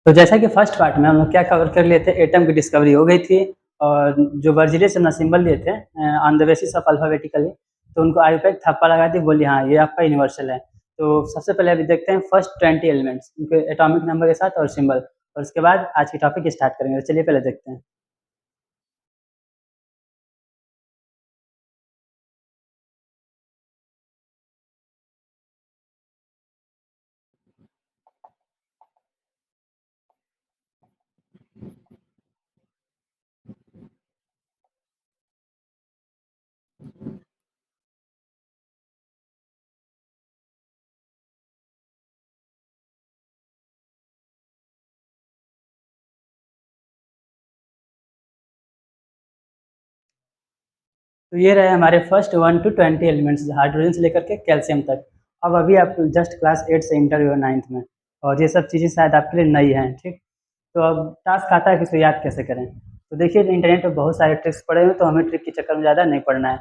तो जैसा कि फर्स्ट पार्ट में हम लोग क्या कवर कर लिए थे, एटम की डिस्कवरी हो गई थी और जो वर्जिलियस अपना सिंबल दिए थे on the basis of alphabetically, तो उनको आई पे एक थप्पा लगा दी, बोली हाँ ये आपका यूनिवर्सल है। तो सबसे पहले अभी देखते हैं फर्स्ट 20 एलिमेंट्स उनके एटॉमिक नंबर के साथ और सिंबल, और उसके बाद आज की टॉपिक स्टार्ट करेंगे। तो चलिए पहले देखते हैं। तो ये रहे हमारे फर्स्ट 1 to 20 एलिमेंट्स, हाइड्रोजन से लेकर के कैल्शियम तक। अब अभी आप जस्ट क्लास 8 से इंटर हुए हो 9th में, और ये सब चीज़ें शायद आपके लिए नई हैं, ठीक। तो अब टास्क आता है कि इसको याद कैसे करें। तो देखिए इंटरनेट पे बहुत सारे ट्रिक्स पड़े हुए हैं, तो हमें ट्रिक के चक्कर में ज़्यादा नहीं पड़ना है,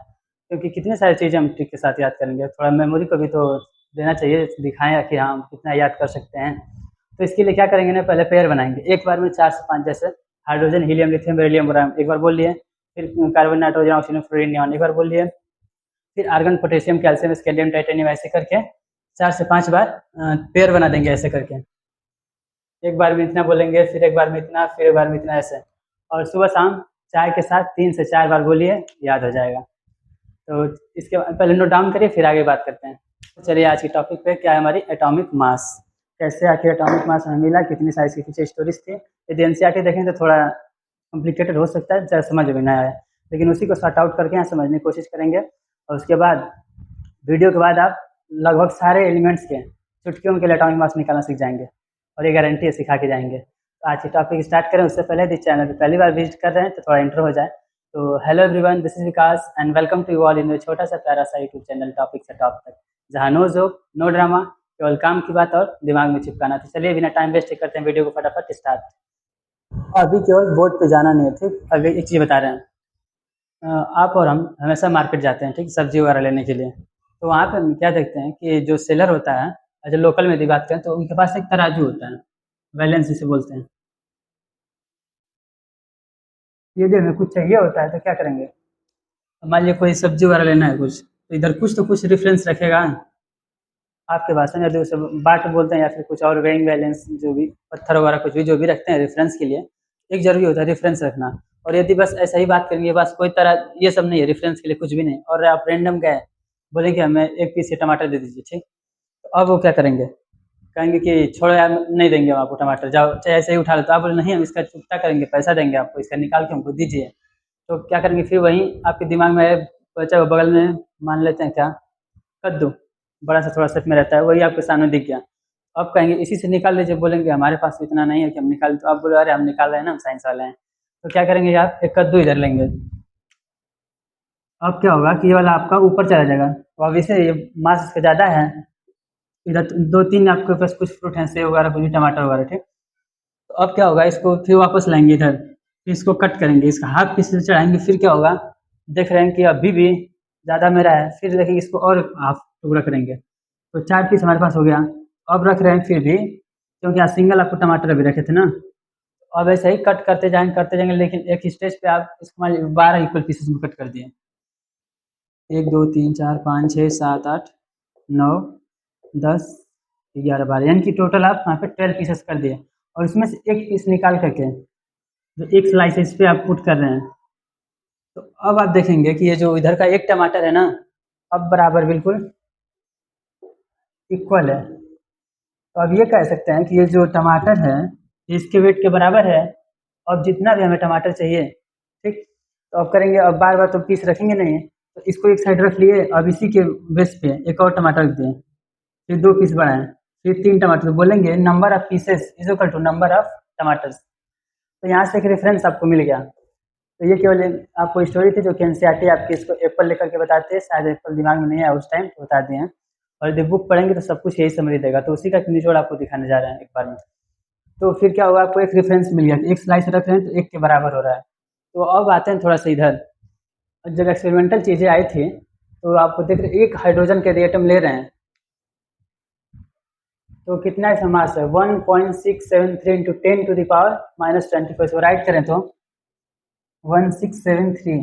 क्योंकि कितनी सारी चीज़ें हम ट्रिक के साथ याद करेंगे। थोड़ा मेमोरी को भी तो देना चाहिए, दिखाएं कि हाँ हम कितना याद कर सकते हैं। तो इसके लिए क्या करेंगे ना, पहले पेयर बनाएंगे एक बार में 4 से 5, जैसे hydrogen helium lithium beryllium boron एक बार बोल लिए, फिर carbon nitrogen oxygen fluorine neon एक बार बोल लिए, फिर आर्गन पोटेशियम कैल्शियम स्केलियम टाइटेनियम, ऐसे करके 4 से 5 बार पेयर बना देंगे ऐसे करके। एक बार में इतना बोलेंगे, फिर एक बार में इतना, फिर एक बार में इतना, ऐसे। और सुबह शाम चाय के साथ 3 से 4 बार बोलिए, याद हो जाएगा। तो इसके पहले नोट डाउन करिए, फिर आगे बात करते हैं। तो चलिए आज की टॉपिक पे क्या है, हमारी एटॉमिक मास। कैसे आखिर एटॉमिक मास हमें मिला, कितनी साइज की पीछे स्टोरीज थी। यदि एनसीईआरटी देखें तो थोड़ा कॉम्प्लिकेटेड हो सकता है, चाहे समझ में ना आए, लेकिन उसी को सॉर्ट आउट करके यहाँ समझने की कोशिश करेंगे। और उसके बाद वीडियो के बाद आप लगभग सारे एलिमेंट्स के चुटकियों के लिए एटॉमिक मास निकालना सीख जाएंगे, और ये गारंटी है सिखा के जाएंगे। तो आज की टॉपिक स्टार्ट करें उससे पहले यदि चैनल पर पहली बार विजिट कर रहे हैं तो थोड़ा इंट्रो हो जाए। तो hello everyone, this is Vikas and welcome to you all in छोटा सा प्यारा सा यूट्यूब चैनल टॉपिक से टॉप तक, जहाँ नो जोक नो ड्रामा, केवल काम की बात और दिमाग में चिपकाना। तो चलिए बिना टाइम वेस्ट करते हैं, वीडियो को फटाफट स्टार्ट। अभी केवल बोर्ड पे जाना नहीं है, ठीक। अभी एक चीज़ बता रहे हैं। आप और हम हमेशा मार्केट जाते हैं, ठीक, सब्जी वगैरह लेने के लिए। तो वहाँ पे हम क्या देखते हैं कि जो सेलर होता है, जो लोकल में यदि बात करें तो उनके पास एक तराजू होता है, बैलेंस जिसे बोलते हैं। यदि हमें कुछ चाहिए होता है तो क्या करेंगे, मान लीजिए कोई सब्जी वगैरह लेना है कुछ, तो इधर कुछ तो कुछ रेफरेंस रखेगा आपके पास में, यदि उसे बाट बोलते हैं या फिर कुछ और वेइंग बैलेंस, जो भी पत्थर वगैरह कुछ भी जो भी रखते हैं रेफरेंस के लिए, एक जरूरी होता है रेफरेंस रखना। और यदि बस ऐसा ही बात करेंगे, बस कोई तरह ये सब नहीं है, रेफरेंस के लिए कुछ भी नहीं, और आप रैंडम गए बोले कि हमें एक पीस ये टमाटर दे दीजिए, ठीक। तो अब वो क्या करेंगे, कहेंगे कि छोड़ो यार नहीं देंगे हम आपको टमाटर, जाओ चाहे ऐसे ही उठा लो। तो आप बोले नहीं, हम इसका चुकता करेंगे, पैसा देंगे आपको, इसका निकाल के हमको दीजिए। तो क्या करेंगे, फिर वहीं आपके दिमाग में बचा हुआ बगल में, मान लेते हैं क्या, कद्दू, बड़ा सा थोड़ा सेप में रहता है, वही आपके सामने दिख गया। अब कहेंगे इसी से निकाल लीजिए, बोलेंगे हमारे पास तो इतना नहीं है कि हम निकाल, तो आप बोले अरे हम निकाल रहे हैं ना, हम साइंस वाले हैं। तो क्या करेंगे आप, एक कद्दू इधर लेंगे। अब क्या होगा कि ये वाला आपका ऊपर चला जाएगा, तो अब इसे ये मास इसका ज़्यादा है, इधर 2-3 आपके पास कुछ फ्रूट हैं, सेब वगैरह कुछ भी, टमाटर वगैरह, ठीक। तो अब क्या होगा, इसको फिर वापस लाएंगे इधर, फिर इसको कट करेंगे, इसका हाफ पीस चढ़ाएंगे, फिर क्या होगा, देख रहे हैं कि अभी भी ज़्यादा मेरा है, फिर देखेंगे इसको और हाफ टुकड़ा करेंगे, तो 4 पीस हमारे पास हो गया। अब रख रहे हैं फिर भी, क्योंकि आज सिंगल आपको टमाटर अभी रखे थे ना। अब ऐसे ही कट करते जाएंगे, लेकिन एक स्टेज पे आप इसको मान लीजिए 12 इक्वल पीसेस में कट कर दिए। 1 2 3 4 5 6 7 8 9 10 11 12, यानी कि टोटल आप वहाँ पे 12 पीसेस कर दिए। और इसमें से एक पीस निकाल करके जो एक स्लाइस इस पे आप पुट कर रहे हैं, तो अब आप देखेंगे कि ये जो इधर का एक टमाटर है ना, अब बराबर बिल्कुल इक्वल है। तो अब ये कह सकते हैं कि ये जो टमाटर है, ये इसके वेट के बराबर है। अब जितना भी हमें टमाटर चाहिए, ठीक। तो अब करेंगे, अब बार बार तो पीस रखेंगे नहीं, तो इसको एक साइड रख लिए, अब इसी के बेस पे एक और टमाटर रख दिए, फिर 2 पीस बढ़ाएं, फिर 3 टमाटर, तो बोलेंगे number of pieces is equal to number of tomatoes. तो यहाँ से एक रेफरेंस आपको मिल गया। तो ये केवल आपको स्टोरी थी जो कि एनसीईआरटी आपकी इसको एप्पल लेकर के बताते हैं, शायद एप्पल दिमाग में नहीं आया उस टाइम, तो बता दिए हैं। और यदि बुक पढ़ेंगे तो सब कुछ यही समझ देगा, तो उसी का एक निचोड़ आपको दिखाने जा रहे हैं एक बार में। तो फिर क्या होगा, आपको एक रेफरेंस मिल गया कि एक स्लाइस रख रहे हैं तो एक के बराबर हो रहा है। तो अब आते हैं थोड़ा सा इधर, जब एक्सपेरिमेंटल चीज़ें आई थी, तो आपको देख रहे एक हाइड्रोजन के एटम ले रहे हैं, तो कितना इसका मास है 1.673 इंटू 10⁻⁻24। इसको राइट करें तो 1673,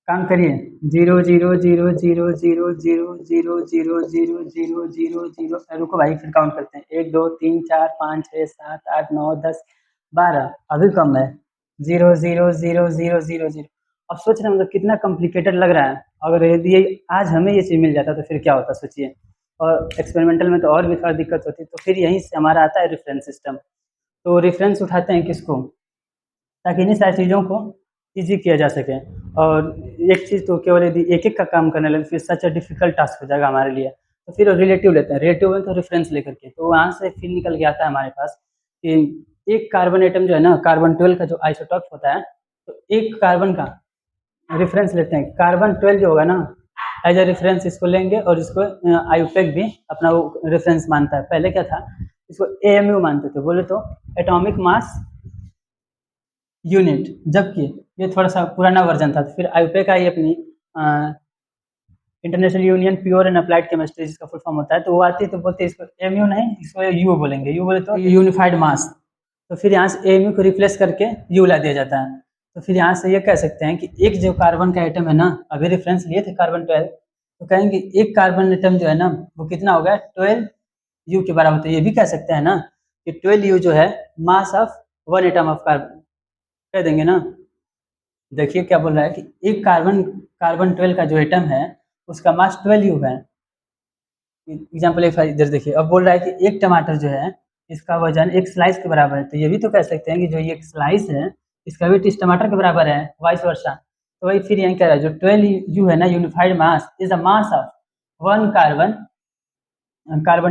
काम करिए 0 0 0 0 0 0 0 0 0 0 0। रुको भाई फिर काउंट करते हैं 1 2 3 4 5 6 7 8 9 10 12, अभी कम है 0 0 0 0 0 0। अब सोच रहे हैं मतलब कितना कॉम्प्लिकेटेड लग रहा है। अगर यदि आज हमें ये चीज़ मिल जाता तो फिर क्या होता सोचिए। और एक्सपेरिमेंटल में तो और भी थोड़ा दिक्कत होती। तो फिर यहीं से हमारा आता है रेफरेंस सिस्टम। तो रेफरेंस उठाते हैं किसको, ताकि इन्हीं सारी चीज़ों को ईजी किया जा सके। और एक चीज़ तो केवल यदि एक एक का काम करने लगे फिर सच अ डिफिकल्ट टास्क हो जाएगा हमारे लिए। तो फिर रिलेटिव लेते हैं, रिलेटिव में तो रेफरेंस लेकर के, तो वहाँ से फिर निकल के आता है हमारे पास कि एक कार्बन एटम जो है ना, कार्बन 12 का जो आइसोटॉप होता है, तो एक कार्बन का रेफरेंस लेते हैं। कार्बन 12 जो होगा ना, एज ए रेफरेंस इसको लेंगे और इसको आईयूपैक भी अपना वो रेफरेंस मानता है। पहले क्या था, इसको एएमयू मानते थे, बोले तो एटॉमिक मास यूनिट, जबकि ये थोड़ा सा पुराना वर्जन था। तो फिर आईयूपैक आई अपनी international union pure and applied chemistry, जिसका फुल फॉर्म होता है। तो वो आती है तो बोलते हैं इसको एएमयू नहीं, इसको यू बोलेंगे। यू बोले तो यूनिफाइड मास। तो फिर यहाँ से एएमयू को रिप्लेस करके यू ला दिया जाता है। तो फिर यहाँ से ये कह सकते हैं कि एक जो कार्बन का एटम है ना, अभी रेफरेंस लिए थे कार्बन 12, तो कहेंगे एक कार्बन एटम जो है ना वो कितना हो गया 12 यू के बराबर। तो ये भी कह सकते हैं ना कि 12 यू जो है mass of one atom of carbon, कह देंगे ना। देखिए क्या बोल रहा है कि एक कार्बन 12 का जो एटम है उसका मास 12 यू है। एग्जाम्पल इधर देखिए, अब बोल रहा है कि एक टमाटर जो है इसका वजन एक स्लाइस के बराबर है। तो ये भी तो कह सकते हैं कि जो ये एक स्लाइस है इसका वेट इस टमाटर के बराबर है, वाइस वर्सा। तो वही फिर यही कह रहा है जो 12 यू है ना, unified mass is the mass of one carbon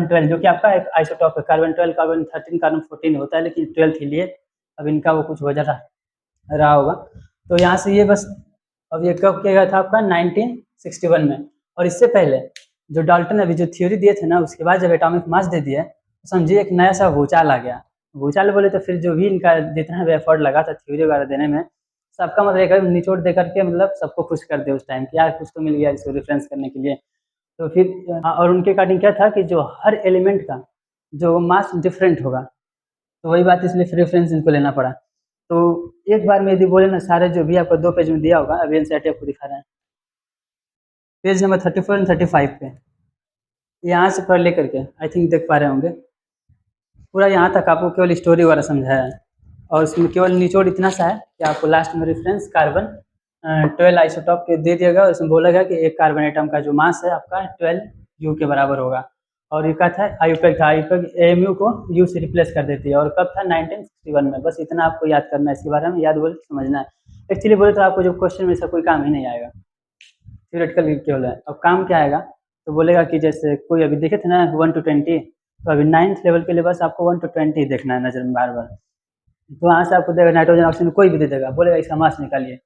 12, जो कि आपका एक आइसोटॉप है। कार्बन 12, कार्बन 13, कार्बन 14 होता है, लेकिन 12 के लिए अब इनका वो कुछ वजह रहा होगा। तो यहाँ से ये बस, अब ये कब किया गया था आपका 1961 में। और इससे पहले जो डाल्टन अभी जो थ्योरी दिए थे ना, उसके बाद जब एटॉमिक मास दे दिए तो समझिए एक नया सा भूचाल आ गया। भूचाल बोले तो फिर जो भी इनका जितना भी एफर्ट लगा था थ्योरी वगैरह देने में, सबका मतलब एक निचोड़ दे करके मतलब सबको खुश कर दे उस टाइम कि यार कुछ तो मिल गया इसको रेफरेंस करने के लिए। तो फिर और उनके अकॉर्डिंग क्या था कि जो हर एलिमेंट का जो मास डिफरेंट होगा, तो वही बात इसलिए रेफरेंस इनको लेना पड़ा। तो एक बार में यदि बोले ना सारे जो भी आपको 2 पेज में दिया होगा, अभी एनसीईआरटी आपको दिखा रहे हैं पेज नंबर 34 एंड 35 पे, यहाँ से पढ़ लेकर के आई थिंक देख पा रहे होंगे। पूरा यहाँ तक आपको केवल स्टोरी वगैरह समझाया है, और उसमें केवल निचोड़ इतना सा है कि आपको लास्ट में रेफरेंस कार्बन 12 आइसोटॉप के दे दिया गया। उसमें बोला गया कि एक कार्बन एटम का जो मास है आपका 12 यू के बराबर होगा। और ये क्या था, आईयूपैक था। आईयूपैक एएमयू को यू से रिप्लेस कर देती है, और कब था 1961 में। बस इतना आपको याद करना है, इसके बारे में याद बोले समझना है। एक्चुअली बोले तो आपको जो क्वेश्चन में से कोई काम ही नहीं आएगा, थ्योरेटिकल केवल है। अब काम क्या आएगा, तो बोलेगा कि जैसे कोई अभी देखे थे ना 1 to 20, तो अभी 9th लेवल के लिए बस आपको 1 to 20 देखना है नजर में बार बार। तो वहाँ से आपको देगा नाइट्रोजन ऑक्सीजन कोई भी दे देगा, बोलेगा इसका मास निकालिए।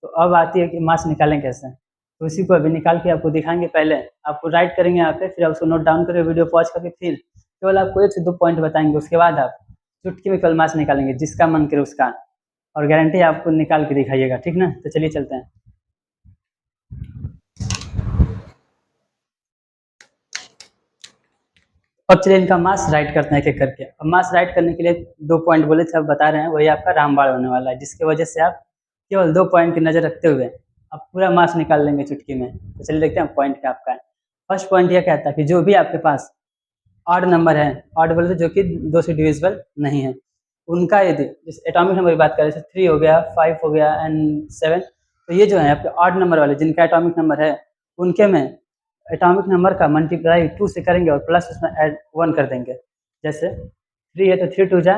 तो अब आती है कि मास निकालें कैसे, तो उसी को अभी निकाल के आपको दिखाएंगे। पहले आपको राइट करेंगे यहाँ पे, फिर आप उसको नोट डाउन करेंगे, वीडियो पॉज करके, फिर केवल आपको 1 से 2 पॉइंट बताएंगे। उसके बाद आप चुटकी में केवल मास निकालेंगे, जिसका मन करे उसका, और गारंटी आपको निकाल के दिखाइएगा, ठीक ना। तो चलिए चलते हैं। अब चलिए इनका मास राइट करते हैं एक एक करके। अब मास राइट करने के लिए 2 पॉइंट बोले थे, अब बता रहे हैं, वही आपका रामबाण होने वाला है, जिसकी वजह से आप केवल 2 पॉइंट की नज़र रखते हुए आप पूरा मास निकाल लेंगे चुटकी में। तो चलिए देखते हैं पॉइंट क्या आपका है। फर्स्ट पॉइंट यह कहता है कि जो भी आपके पास ऑड नंबर है, ऑड बोले तो जो कि 2 से डिविजिबल नहीं है, उनका यदि जिस एटॉमिक नंबर की बात करें, जैसे 3 हो गया, 5 हो गया एंड 7, तो ये जो है आपके ऑड नंबर वाले जिनका एटॉमिक नंबर है, उनके में एटॉमिक नंबर का मल्टीप्लाई 2 से करेंगे और प्लस उसमें ऐड 1 कर देंगे। जैसे 3 है तो 3 2 जा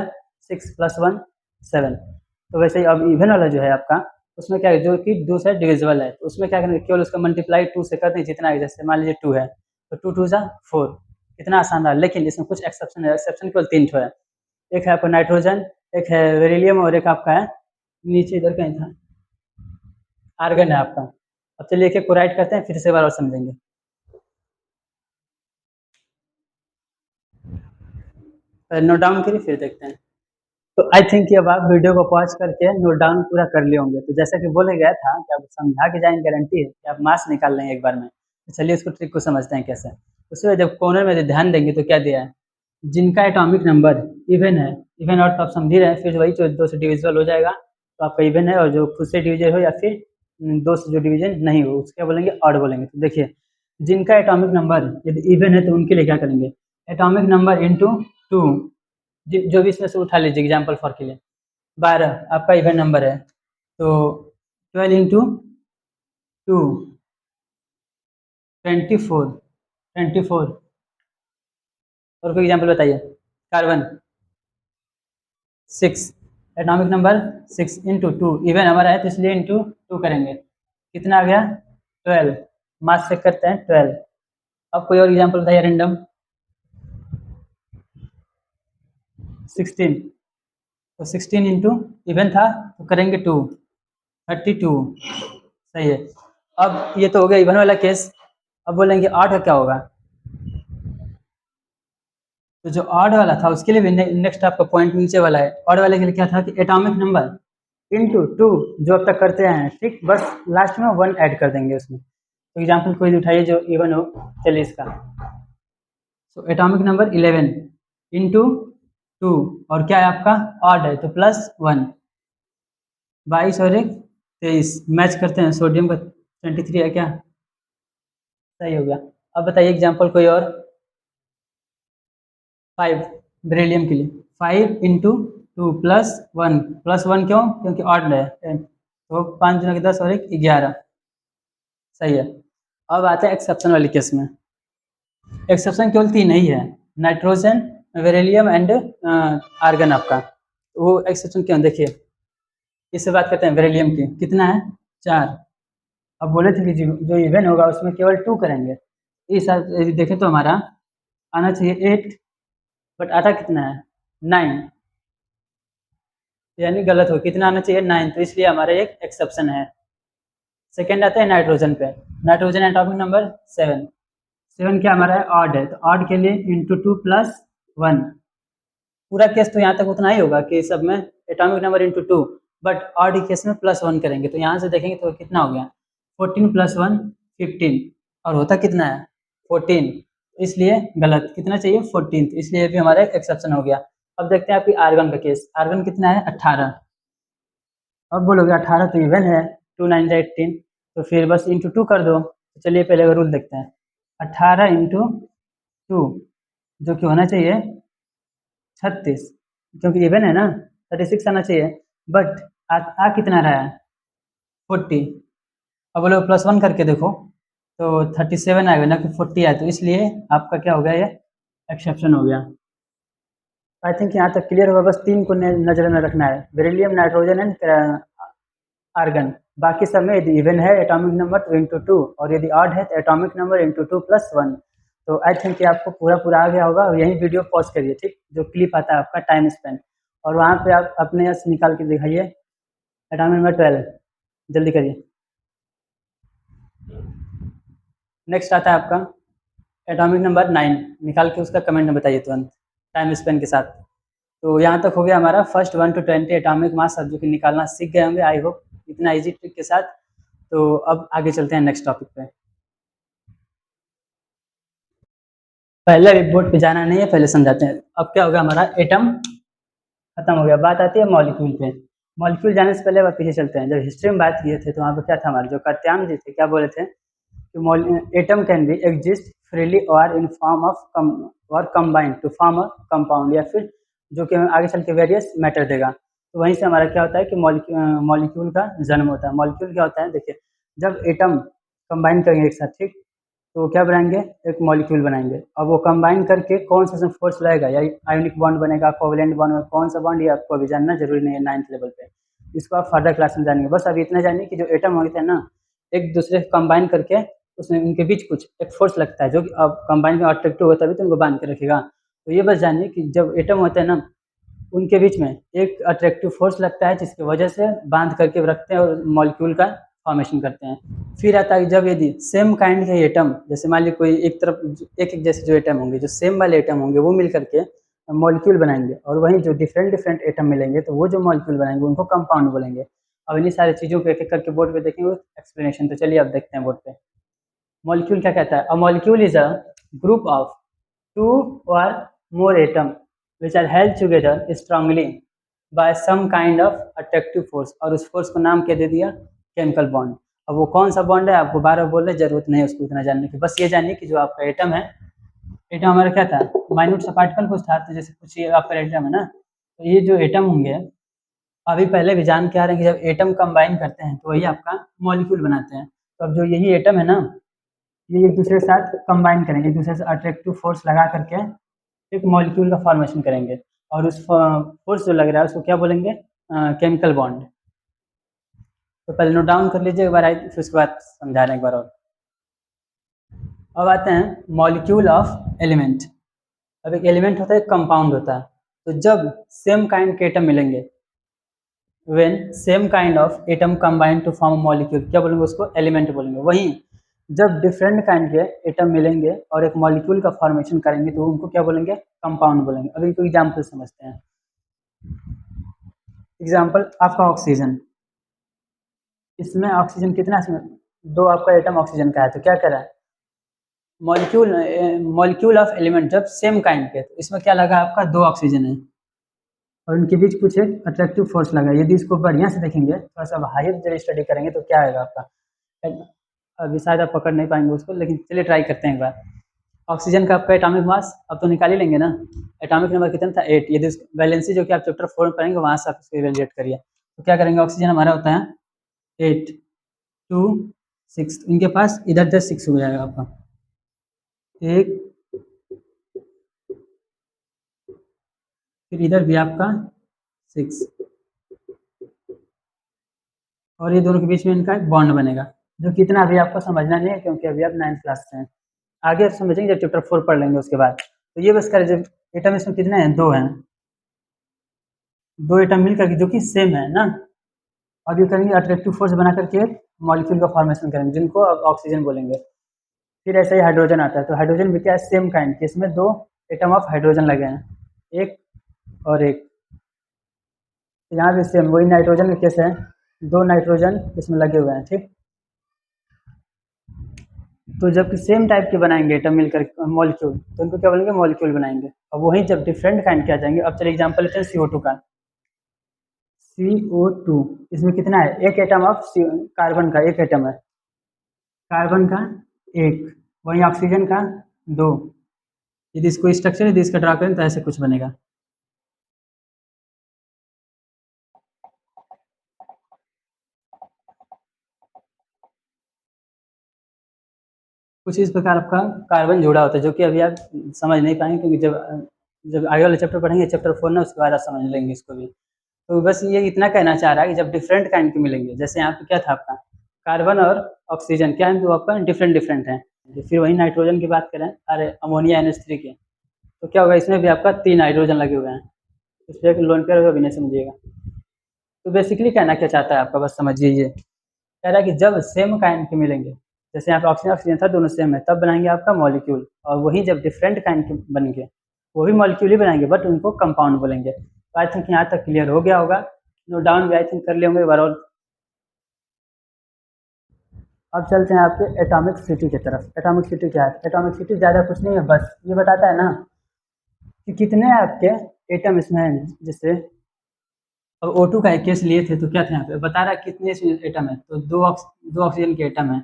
6 + 1 7। तो वैसे ही अब इवन वाला जो है आपका, उसमें क्या है, जो कि 2 से डिविजिबल है, तो उसमें क्या करेंगे, केवल उसका मल्टीप्लाई 2 से कर दें जितना है। जैसे मान लीजिए 2 है तो 2 2 जा 4, कितना आसान रहा। लेकिन इसमें कुछ एक्सेप्शन है, एक्सेप्शन केवल 3 ठो है। एक है आपका नाइट्रोजन, एक है बेरिलियम, और एक आपका है नीचे इधर कहीं था आर्गन है आपका। अब चलिए एक एक को राइट करते हैं, फिर से बार और समझेंगे। नोट डाउन करिए, फिर देखते हैं। तो आई थिंक कि अब आप वीडियो को पॉज करके नोट डाउन पूरा कर लिए होंगे। तो जैसा कि बोले गया था कि आप समझा के जाएंगे, गारंटी है कि आप मास निकाल लेंगे एक बार में। तो चलिए इसको ट्रिक को समझते हैं कैसे। उसमें जब कॉर्नर में ध्यान देंगे तो क्या दिया है, जिनका एटॉमिक नंबर इवन है, इवन और तो आप समझ ही रहे हैं, फिर वही जो 2 से डिविजिबल हो जाएगा तो आपका इवन है, और जो खुद से डिविजन हो या फिर 2 से जो डिवीजन नहीं हो उसके बोलेंगे ऑड बोलेंगे। तो देखिए जिनका एटॉमिक नंबर यदि इवन है तो उनके लिए क्या करेंगे, एटॉमिक नंबर इंटू 2, जो भी इसमें से उठा लीजिए एग्जाम्पल फॉर के लिए। 12 आपका इवन नंबर है तो 12 इंटू 2 24, 24। और कोई एग्जाम्पल बताइए। Carbon 6, atomic number 6 into 2, even हमारा है तो इसलिए इंटू 2 करेंगे, कितना आ गया 12, मास चेक करते हैं 12। अब कोई और एग्जाम्पल बताइए रेंडम। 16, तो 16 इंटू इवन था तो करेंगे 2, 32, सही है। अब ये तो हो गया इवन वाला केस, अब बोलेंगे ऑड का क्या होगा। तो जो ऑड वाला था उसके लिए भी नेक्स्ट आपका पॉइंट नीचे वाला है, ऑड वाले के लिए क्या था कि एटॉमिक नंबर इंटू 2 जो अब तक करते हैं, ठीक, बस लास्ट में 1 ऐड कर देंगे उसमें। तो एग्जाम्पल कोई उठाइए जो इवन हो, चलिए इसका। तो एटॉमिक नंबर 11 इंटू 2, और क्या है आपका ऑड है तो +1, 22 और 1 23, मैच करते हैं, सोडियम का 23 है क्या, सही हो गया। अब बताइए एग्जाम्पल कोई और। 5 बेरिलियम के लिए 5 इंटू 2 +1, +1 क्यों, क्योंकि ऑड है तो 5 दूना 10 और 1 11, सही है। अब आते हैं एक्सेप्शन वाले केस में। एक्सेप्शन केवल 3 ही है, नाइट्रोजन, बेरिलियम एंड आर्गन आपका। वो एक्सेप्शन क्यों, देखिए इससे बात करते हैं बेरिलियम की, कितना है 4। अब बोले थे कि जो इवन होगा उसमें केवल 2 करेंगे, इस यदि देखें तो हमारा आना चाहिए 8, बट आता कितना है 9, यानी गलत हो, कितना आना चाहिए 9, तो इसलिए हमारा एक एक्सेप्शन है। सेकेंड आता है नाइट्रोजन पे, नाइट्रोजन एटॉमिक नंबर 7, 7 क्या हमारा है ऑड है, तो ऑड के लिए इंटू 2 +1। पूरा केस तो यहाँ तक उतना ही होगा कि सब में atomic number into 2, but odd case में +1 करेंगे, तो यहाँ से देखेंगे तो कितना हो गया 14 + 1 15, और होता कितना है 14, इसलिए गलत, कितना चाहिए 14, तो इसलिए भी हमारा एक्सेप्शन हो गया। अब देखते हैं आपकी आर्गन का केस, आर्गन कितना है 18। अब बोलोगे 18 तो इवन है, 2 9 18, तो फिर बस इंटू 2 कर दो। तो चलिए पहले का रूल देखते हैं, 18 इंटू 2 जो कि होना चाहिए 36, क्योंकि इवन है ना 36 आना चाहिए, बट आ कितना रहा है 40। अब बोलो +1 करके देखो तो 37 आएगा ना कि 40 आए, तो इसलिए आपका क्या हो गया, ये एक्सेप्शन हो गया। आई थिंक यहाँ तक क्लियर होगा, बस 3 को नजर में रखना है, बेरिलियम, नाइट्रोजन एंड आर्गन। बाकी सब में यदि इवन है एटॉमिक नंबर तो इंटू 2, और यदि ऑड है तो एटॉमिक नंबर इंटू 2 +1। तो आई थिंक ये आपको पूरा आ गया होगा, और यही वीडियो पॉज करिए, ठीक, जो क्लिप आता है आपका टाइम स्पेंड, और वहाँ पे आप अपने से निकाल के दिखाइए एटॉमिक नंबर 12, जल्दी करिए। नेक्स्ट आता है आपका एटॉमिक नंबर 9, निकाल के उसका कमेंट में बताइए तुरंत टाइम स्पेन के साथ। तो यहाँ तक हो गया हमारा फर्स्ट 1 to 20 एटॉमिक मास, सब जो कि निकालना सीख गए होंगे आई होप, इतना इजी ट्रिक के साथ। तो अब आगे चलते हैं नेक्स्ट टॉपिक पे। पहले भी बोर्ड पे जाना नहीं है, पहले समझाते हैं। अब क्या होगा, हमारा एटम खत्म हो गया, बात आती है मॉलिक्यूल पे। मॉलिक्यूल जाने से पहले अब पीछे चलते हैं, जब हिस्ट्री में बात किए थे तो वहाँ पे क्या था, हमारे जो कात्यायन जी थे क्या बोले थे कि atom can be exist freely और इन फॉर्म ऑफ और combined to form a compound, या फिर जो कि आगे चल के वेरियस मैटर देगा। तो वहीं से हमारा क्या होता है कि मॉलिक्यूल का जन्म होता है। मॉलिक्यूल क्या होता है, देखिए जब एटम कंबाइन करेंगे एक साथ, ठीक, तो क्या बनाएंगे, एक मॉलिक्यूल बनाएंगे। अब वो कंबाइन करके कौन सा फोर्स लगेगा, या आयोनिक बॉन्ड बनेगा, कोवलेंट बॉन्ड में कौन सा बॉन्ड, ये आपको अभी जानना जरूरी नहीं है 9th लेवल पे, इसको आप फर्दर क्लास में जानेंगे। बस अभी इतना जानिए कि जो एटम होते हैं ना, एक दूसरे को कंबाइन करके उसमें उनके बीच कुछ एक फोर्स लगता है, जो कि अब कंबाइन में अट्रैक्टिव होता है तभी तो उनको बांध के रखेगा। तो ये बस जानिए कि जब एटम होते हैं ना, उनके बीच में एक अट्रैक्टिव फोर्स लगता है, जिसकी वजह से बांध करके रखते हैं और मॉलिक्यूल का फॉर्मेशन करते हैं। फिर आता है जब यदि सेम काइंड के एटम, जैसे मान लीजिए कोई एक तरफ एक जैसे जो एटम होंगे, जो सेम वाले एटम होंगे, वो मिल करके मॉलिक्यूल बनाएंगे, और वहीं जो डिफरेंट डिफरेंट एटम मिलेंगे तो वो जो मॉलिक्यूल बनाएंगे उनको कंपाउंड बोलेंगे। अब इन्हीं सारी चीज़ों को एक एक करके बोर्ड पे देखेंगे एक्सप्लेनेशन। तो चलिए अब देखते हैं बोर्ड पे। मॉलिक्यूल क्या कहता है, अ molecule is a group of 2 और more atom which are held together strongly by some kind of attractive force, और उस फोर्स को नाम क्या दे दिया, केमिकल बॉन्ड। अब वो कौन सा बॉन्ड है आपको बार बार बोलने जरूरत नहीं है उसको इतना जानने की, बस ये जानिए कि जो आपका एटम है, एटम हमारा क्या था, माइन्यूट सा पार्टिकल कुछ था, तो जैसे कुछ ये आपका एटम है ना, तो ये जो एटम होंगे अभी पहले भी जान के आ रहे हैं कि जब एटम कंबाइन करते हैं तो वही आपका मॉलिक्यूल बनाते हैं। तो अब जो यही एटम है ना, ये एक दूसरे के साथ कंबाइन करेंगे, एक दूसरे से अट्रैक्टिव फोर्स लगा करके एक मॉलिक्यूल का फॉर्मेशन करेंगे, और उस फोर्स जो लग रहा है उसको क्या बोलेंगे, केमिकल बॉन्ड। तो पहले नोट डाउन कर लीजिए एक बार, फिर उसके बाद समझा रहे हैं एक बार और। अब आते हैं मॉलिक्यूल ऑफ एलिमेंट। अब एक एलिमेंट होता है, एक कंपाउंड होता है, तो जब सेम काइंड के एटम मिलेंगे, when same kind of atom combine to form molecule, क्या बोलेंगे उसको, एलिमेंट बोलेंगे। वहीं जब डिफरेंट काइंड के एटम मिलेंगे और एक मॉलिक्यूल का फॉर्मेशन करेंगे तो उनको क्या बोलेंगे, कंपाउंड बोलेंगे। अभी इनको एग्जाम्पल समझते हैं। एग्जाम्पल आपका ऑक्सीजन, इसमें ऑक्सीजन कितना है, इसमें दो आपका एटम ऑक्सीजन का है, तो क्या करा है, मॉलिक्यूल ऑफ एलिमेंट जब सेम काइंड के, तो इसमें क्या लगा आपका, दो ऑक्सीजन है और इनके बीच कुछ एक अट्रैक्टिव फोर्स लगा। यदि इसको बढ़िया से देखेंगे, थोड़ा सा हायर जब स्टडी करेंगे तो क्या आएगा आपका, अभी शायद आप पकड़ नहीं पाएंगे उसको, लेकिन चलिए ट्राई करते हैं एक बार। ऑक्सीजन का आपका एटॉमिक मास अब तो निकाल ही लेंगे ना, एटॉमिक नंबर कितना था, 8। यदि वैलेंसी जो कि आप चैप्टर 4 में पढ़ेंगे वहाँ से आप इसको इवेल्युएट करिए, तो क्या करेंगे, ऑक्सीजन हमारा होता है 8 2 6, इनके पास इधर 6 हो जाएगा आपका, एक, फिर इधर भी आपका 6, और ये दोनों के बीच में इनका एक बॉन्ड बनेगा, जो कितना अभी आपको समझना नहीं है क्योंकि अभी आप 9th क्लास से हैं, आगे आप समझेंगे जब चैप्टर 4 पढ़ लेंगे उसके बाद। तो ये बस कर, जब एटम इसमें कितने हैं, दो हैं, दो एटम मिलकर जो कि सेम है ना, और ये करेंगे अट्रैक्टिव फोर्स बना करके मॉलिक्यूल का फॉर्मेशन करेंगे, जिनको अब ऑक्सीजन बोलेंगे। फिर ऐसे ही हाइड्रोजन आता है, तो हाइड्रोजन भी क्या है, सेम काइंड के, इसमें दो एटम ऑफ हाइड्रोजन लगे हैं, एक और एक, तो यहाँ भी सेम वही नाइट्रोजन का केस है, दो नाइट्रोजन इसमें लगे हुए हैं, ठीक। तो जब सेम टाइप के बनाएंगे एटम मिलकर मॉलिक्यूल, तो उनको क्या बोलेंगे, मॉलिक्यूल बनाएंगे। और वहीं जब डिफरेंट काइंड के आ जाएंगे, अब चलिए एग्जांपल लेते हैं CO2 का। CO2 इसमें कितना है, एक एटम ऑफ कार्बन का एक एटम है, कार्बन का एक, वहीं ऑक्सीजन का दो। यदि इसको स्ट्रक्चर यदि इसका ड्रा करें तो ऐसे कुछ बनेगा। कुछ इस प्रकार आपका कार्बन जुड़ा होता है, जो कि अभी आप समझ नहीं पाएंगे क्योंकि जब आगे वाले चैप्टर पढ़ेंगे, चैप्टर 4 ना, उसके बाद आप समझ लेंगे इसको भी। तो बस ये इतना कहना चाह रहा है कि जब डिफरेंट काइंड के मिलेंगे, जैसे यहाँ पे क्या था आपका, कार्बन और ऑक्सीजन क्या है, तो आपका डिफरेंट डिफरेंट है। फिर वही नाइट्रोजन की बात करें, अरे अमोनिया NH3 के, तो क्या होगा, इसमें भी आपका 3 हाइड्रोजन लगे हुए हैं, इसलिए लोन पेयर होगा भी नहीं समझिएगा। तो बेसिकली कहना क्या चाहता है आपका, बस समझिए, ये कह रहा है कि जब सेम काइंड के मिलेंगे, जैसे यहाँ पे ऑक्सीजन ऑक्सीजन था, दोनों सेम है, तब बनाएंगे आपका मॉलिक्यूल, और वही जब डिफरेंट काइंड के बनेंगे वो भी मॉलिक्यूल ही बनाएंगे, बट उनको कंपाउंड बोलेंगे। तो आई थिंक यहाँ तक क्लियर हो गया होगा, नोट डाउन भी आई थिंक कर लिए होंगे एक बार और। अब चलते हैं आपके एटॉमिक सिटी की तरफ। एटॉमिक सिटी क्या है, एटॉमिक सिटी ज़्यादा कुछ नहीं है, बस ये बताता है ना कि कितने आपके एटम इसमें हैं। जैसे अब O2 का एक केस लिए थे, तो क्या था यहाँ पे बता रहा है कितने इसमें एटम है, तो दो ऑक्सीजन के एटम है,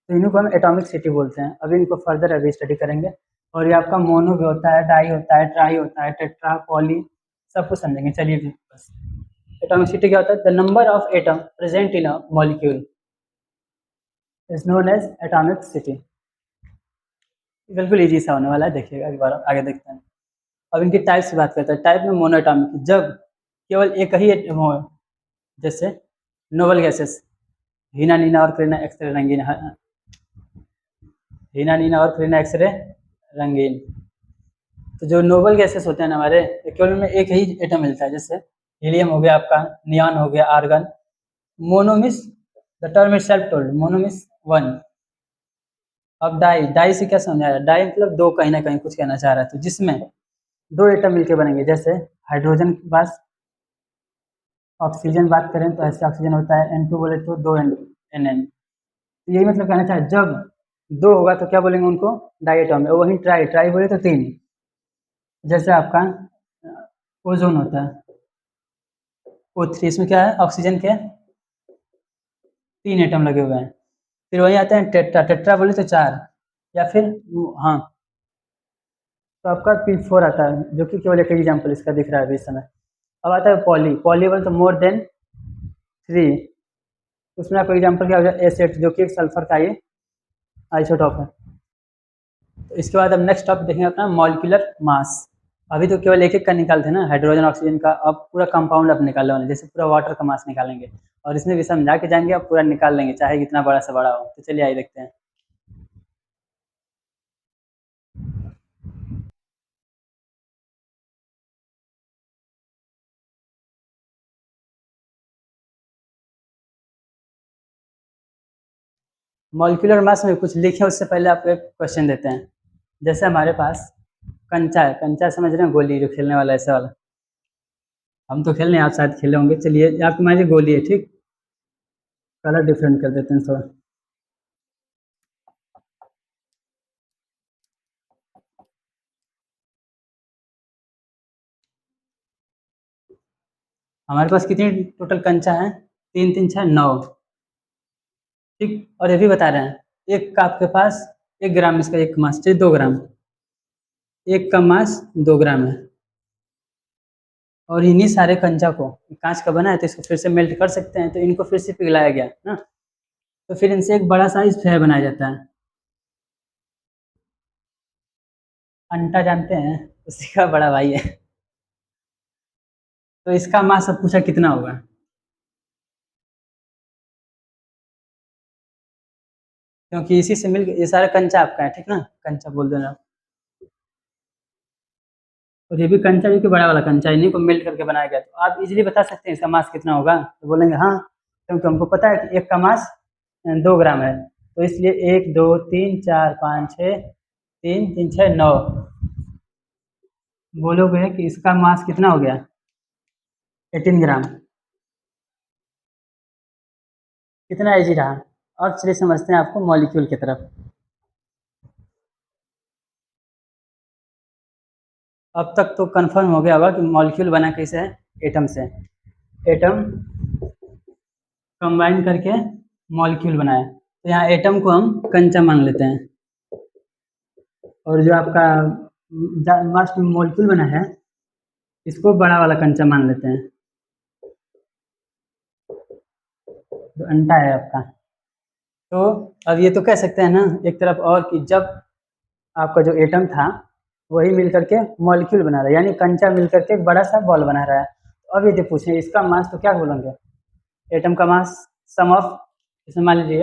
तो इनको हम एटॉमिक सिटी बोलते हैं। अभी इनको फर्दर अभी स्टडी करेंगे। और ये आपका मोनो भी होता है, डाई होता है, ट्राई होता है, टेट्रा, पॉली, सब कुछ समझेंगे। चलिए भी बस, एटॉमिक सिटी क्या होता है, the number of atom present in a molecule is known as atomicity. बिल्कुल इजी सा होने वाला है, देखिएगा एक बार आगे देखते हैं। अब इनकी टाइप्स की बात करते हैं। टाइप में मोनो एटॉमिक, जब केवल एक ही एटम हो, जैसे नोबल गैसेस, हीना, नीना और क्रीना, एक्सरे रंगीन, हीना, नीना और क्रीना, एक्सरे रंगीन। तो जो नोबल गैसेस होते हैं ना हमारे, केवल में एक ही एटम मिलता है, जैसे हीलियम हो गया आपका, नियॉन हो गया, argon. Mono means, the term itself told, mono means 1। अब डाई, डाई से क्या समझा रहा है, डाई मतलब दो, कहीं ना कहीं कुछ कहना चाह रहा है, तो जिसमें दो एटम मिलके बनेंगे। जैसे हाइड्रोजन के पास ऑक्सीजन बात करें तो ऐसे ऑक्सीजन होता है, N2 बोले तो दो NN। तो यही मतलब कहना चाहे, जब दो होगा तो क्या बोलेंगे उनको, डाई एटॉमिक। वहीं ट्राई, ट्राई बोले तो तीन, जैसे आपका ओजोन होता है O3, इसमें क्या है, ऑक्सीजन के 3 एटम लगे हुए हैं। फिर वही आते हैं टेट्रा, टेट्रा बोले तो 4, या फिर हाँ, तो आपका P4 आता है, जो कि केवल एक एग्जाम्पल इसका दिख रहा है अभी इस समय। अब आता है पॉली, पॉली बोले तो मोर देन 3, उसमें आपका एग्जाम्पल क्या हो गया, एसेट, जो कि एक सल्फर का ये आइसोटॉप है। तो इसके बाद अब नेक्स्ट टॉपिक देखेंगे अपना मॉलिक्यूलर मास। अभी तो केवल एक एक का निकालते हैं ना, हाइड्रोजन ऑक्सीजन का, अब पूरा कंपाउंड अब निकालने वाले, जैसे पूरा वाटर का मास निकालेंगे, और इसमें भी समझा के जाएंगे, अब पूरा निकाल लेंगे, चाहे कितना बड़ा से बड़ा हो। तो चलिए आइए देखते हैं। मॉलिक्यूलर मास में कुछ लिखे उससे पहले आपको एक क्वेश्चन देते हैं। जैसे हमारे पास कंचा है, कंचा समझ रहे हैं, गोली जो खेलने वाला ऐसे वाला, हम तो खेल रहे हैं, आप शायद खेले होंगे। चलिए आपकी मान लीजिए गोली है, ठीक, कलर डिफरेंट कर देते हैं थोड़ा। हमारे पास कितनी टोटल कंचा है, 3 3 6 9, ठीक। और ये भी बता रहे हैं एक का आपके पास 1 ग्राम, इसका एक मास चाहिए 2 ग्राम, एक का मास 2 ग्राम है। और इन्हीं सारे कंचा को, कांच का बना है तो इसको फिर से मेल्ट कर सकते हैं, तो इनको फिर से पिघलाया गया ना, तो फिर इनसे एक बड़ा साइज स्फेयर बनाया जाता है। अंटा जानते हैं, उसी का बड़ा भाई है। तो इसका मास अब पूछा कितना होगा। क्योंकि इसी से मिल, ये सारा कंचा आपका है, ठीक ना, कंचा बोल देना आप। और ये भी कंचा, जो कि बड़ा वाला कंचा, इन्हीं को मेल्ट करके बनाया गया, तो आप इजीली बता सकते हैं इसका मास कितना होगा, तो बोलेंगे हाँ, क्योंकि हमको पता है कि एक का मास 2 ग्राम है, तो इसलिए 1 2 3 4 5 6, 3 3 6 9, बोलोगे कि इसका मास कितना हो गया, 18 ग्राम। कितना इजी रहा। अब चलिए समझते हैं आपको मॉलिक्यूल की तरफ। अब तक तो कंफर्म हो गया होगा कि मॉलिक्यूल बना कैसे है, एटम से। एटम कंबाइन करके मॉलिक्यूल बनाया, तो यहाँ एटम को हम कंचा मान लेते हैं, और जो आपका लास्ट में मॉलिक्यूल बना है, इसको बड़ा वाला कंचा मान लेते हैं, जो अंटा है आपका। तो अब ये तो कह सकते हैं ना एक तरफ और, कि जब आपका जो एटम था वही मिल करके मॉलिक्यूल बना रहा है, यानी कंचा मिल करके एक बड़ा सा बॉल बना रहा है। तो अब ये जो पूछे इसका मास, तो क्या बोलेंगे, एटम का मास, सम ऑफ, इसमें मान लीजिए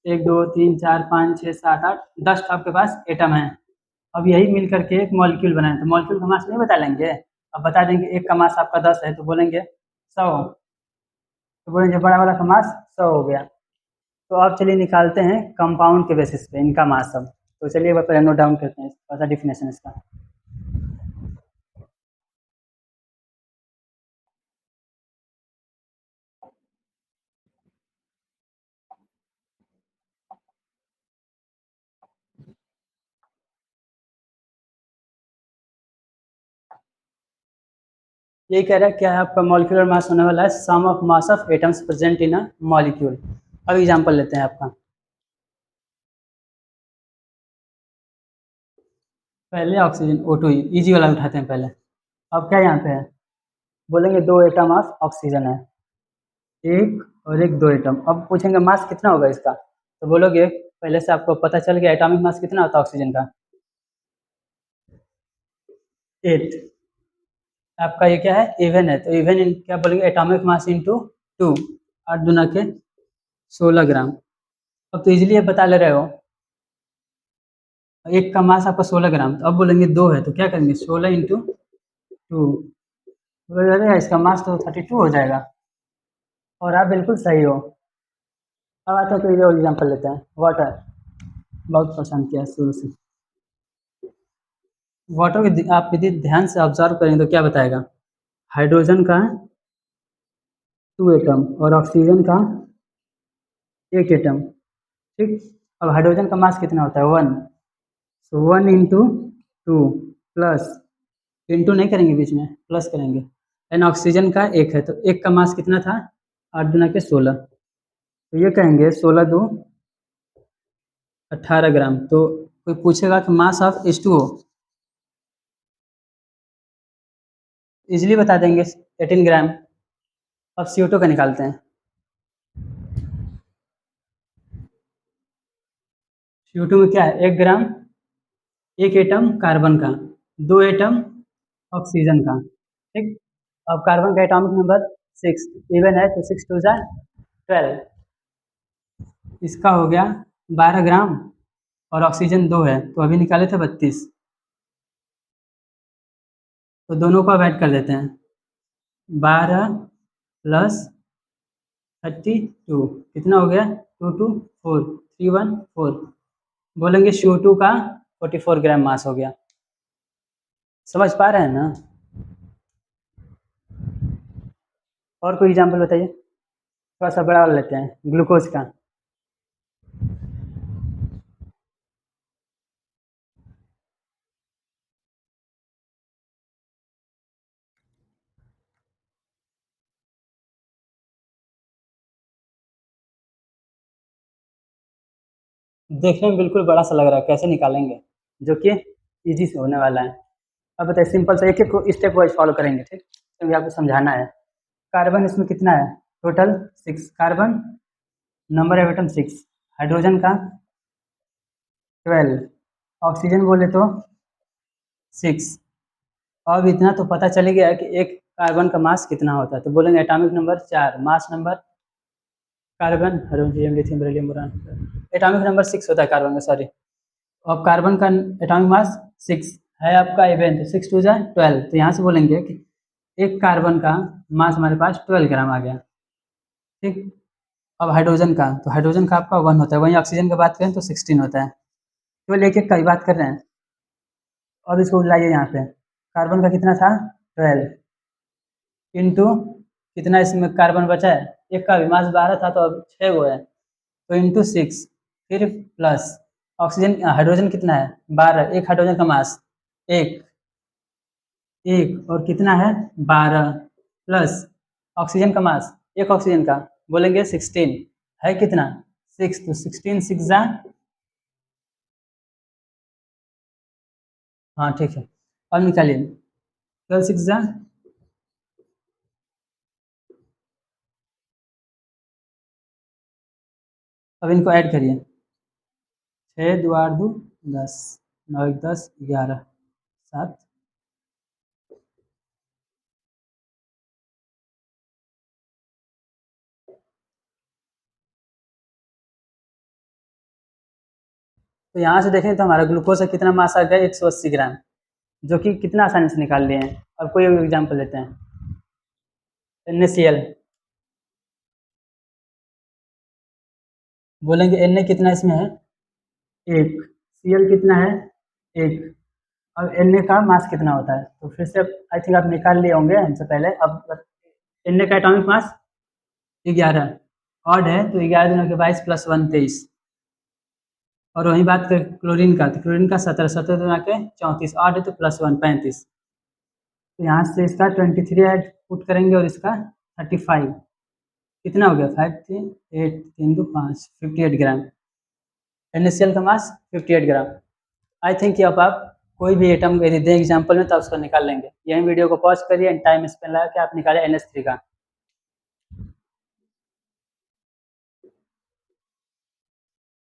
1 2 3 4 5 6 7 8 10 आपके पास एटम है। अब यही मिल करके एक मॉलिक्यूल बनाए, तो मॉलिक्यूल का मास नहीं बता लेंगे, अब बता देंगे एक का मास आपका 10 है, तो बोलेंगे 100, तो बोलेंगे बड़ा वाला का मास 100 हो गया। तो अब चलिए निकालते हैं कंपाउंड के बेसिस पे इनका मास सब। तो चलिए एक बार पहले नोट डाउन करते हैं ऐसा डिफिनेशन इसका। ये कह रहा है क्या है, आपका मॉलिक्यूलर मास होने वाला है sum of mass of atoms present in a molecule. अब एग्जांपल लेते हैं आपका, पहले ऑक्सीजन O2, इजी वाला उठाते हैं पहले। अब क्या यहाँ पे है, बोलेंगे 2 एटम ऑफ ऑक्सीजन है, एक और एक, 2 एटम। अब पूछेंगे मास कितना होगा इसका, तो बोलोगे पहले से आपको पता चल गया एटॉमिक मास कितना होता है ऑक्सीजन का, 8। आपका ये क्या है, इवन है, तो इवन इन क्या बोलेंगे, एटॉमिक मास इंटू 2, 8 दूना के 16 ग्राम। अब तो इजीली आप बता ले रहे हो, एक का मास आपका 16 ग्राम, तो अब बोलेंगे 2 है, तो क्या करेंगे 16 इंटू 2, बोलेगा इसका मास तो 32 हो जाएगा। और आप बिल्कुल सही हो। अब आता है तो ये एग्जाम्पल लेते हैं, वाटर, बहुत पसंद किया शुरू से। वाटर की आप यदि ध्यान से ऑब्जर्व करें तो क्या बताएगा, हाइड्रोजन का 2 एटम और ऑक्सीजन का 1 एटम, ठीक। अब हाइड्रोजन का मास कितना होता है, 1, तो 1 इंटू 2 प्लस इंटू नहीं करेंगे, बीच में प्लस करेंगे। एन ऑक्सीजन का 1 है, तो 1 का मास कितना था? 8 दूना के 16, तो ये कहेंगे 16 दो 18 ग्राम। तो कोई पूछेगा कि मास ऑफ H2O, इजीली बता देंगे 18 ग्राम। अब CO2 का निकालते हैं। CO2 में क्या है? 1 ग्राम, 1 एटम कार्बन का, 2 एटम ऑक्सीजन का, ठीक। अब कार्बन का एटॉमिक नंबर 6 इवन है, तो 6 टू जा 12, इसका हो गया 12 ग्राम, और ऑक्सीजन 2 है, तो अभी निकाले थे 32, तो दोनों को अब ऐड कर देते हैं। 12 प्लस 32 कितना हो गया? 2 2 4 314, बोलेंगे CO2 का 44 ग्राम मास हो गया। समझ पा रहे हैं ना? और कोई एग्जाम्पल बताइए, थोड़ा सा बड़ा वाला लेते हैं, ग्लूकोज का। देखने में बिल्कुल बड़ा सा लग रहा है, कैसे निकालेंगे, जो कि इजी से होने वाला है। अब बताइए, सिंपल से एक एक को स्टेप वाइज फॉलो करेंगे, ठीक, क्योंकि आपको समझाना है। कार्बन इसमें कितना है? Total 6 carbon, number of atom 6, hydrogen का 12, ऑक्सीजन बोले तो 6। अब इतना तो पता चल गया कि एक कार्बन का मास कितना होता है, तो बोलेंगे atomic number 4, mass number carbon, hydrogen, lithium, beryllium, boron, atomic number 6 होता है कार्बन का, सॉरी। अब कार्बन का एटॉमिक मास 6 है आपका इवेंट, तो 6 टू जा 12, तो यहाँ से बोलेंगे कि एक कार्बन का मास हमारे पास 12 ग्राम आ गया, ठीक। अब हाइड्रोजन का, तो हाइड्रोजन का आपका 1 होता है, वहीं ऑक्सीजन की बात करें तो 16 होता है। केवल एक एक का ही बात कर रहे हैं। अब इसको लाइए यहाँ पे, कार्बन का कितना था? 12 इंटू कितना इसमें कार्बन बचा है? एक का भी मास 12 था, तो अब 6 गो है, तो इंटू 6, फिर प्लस ऑक्सीजन, हाइड्रोजन कितना है? 12, एक हाइड्रोजन का मास एक, और कितना है? 12 प्लस ऑक्सीजन का मास, एक ऑक्सीजन का, बोलेंगे 16 है, कितना? 6, तो 16 6 जा, हाँ ठीक है। अब निकालिए, 12 6 जा, अब इनको ऐड करिए, 6 2 8 2 10, 9 1 10 11 7, तो यहाँ से देखें तो हमारा ग्लूकोज का कितना मास आ गया? 180 ग्राम, जो कि कितना आसानी से निकाल लिए हैं। अब कोई एग्जाम्पल लेते हैं, NaCl, बोलेंगे Na कितना इसमें है? 1, Cl कितना है? 1। अब Na का मास कितना होता है? तो फिर से आई थिंक आप निकाल लिए होंगे हमसे पहले। अब Na का एटॉमिक मास 11, ऑड है, तो 11 दूना के 22 प्लस 1 23। और वहीं बात करें क्लोरीन का, तो क्लोरीन का 17, 17 दूना के 34, ऑड है तो प्लस 1 35। तो यहाँ से इसका 23 ऐड पुट करेंगे, और इसका 35, कितना हो गया? 5 3 8 3 2 5, 58 ग्राम। NaCl का मास 58 ग्राम। आई थिंक कि अब आप कोई भी एटम यदि दें एग्जाम्पल में, तो उसको निकाल लेंगे। यही वीडियो को पॉज करिए एंड टाइम स्पेंड लगा के आप निकालें NH3 का।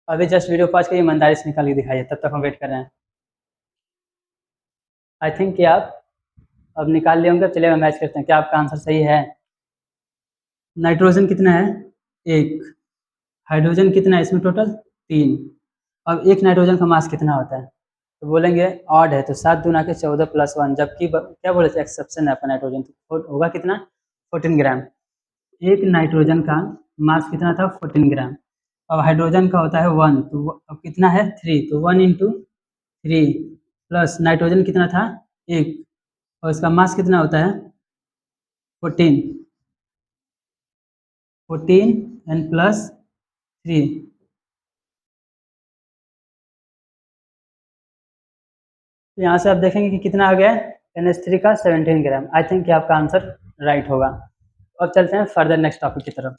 अभी जस्ट वीडियो पॉज करिए, ईमानदारी से निकाल के दिखाइए, तब तक हम वेट कर रहे हैं। आई थिंक कि आप अब निकाल लिए होंगे। चलिए मैच करते हैं, क्या आपका आंसर सही है? नाइट्रोजन कितना है? 1, हाइड्रोजन कितना है इसमें टोटल? 3। अब एक नाइट्रोजन का मास कितना होता है? तो बोलेंगे ऑड है, तो 7 दूना के 14 प्लस 1, जबकि क्या बोले थे? एक्सेप्शन है आपका नाइट्रोजन, तो होगा कितना? 14 ग्राम। एक नाइट्रोजन का मास कितना था? 14 ग्राम। अब हाइड्रोजन का होता है 1, तो अब कितना है? 3, तो 1 इंटू 3 प्लस नाइट्रोजन कितना था? 1, और इसका मास कितना होता है? 14, 14 एंड प्लस 3। तो यहाँ से आप देखेंगे कि कितना आ गया है? NH3 का 17 ग्राम। आई थिंक कि आपका आंसर राइट होगा। अब चलते हैं फर्दर नेक्स्ट टॉपिक की तरफ।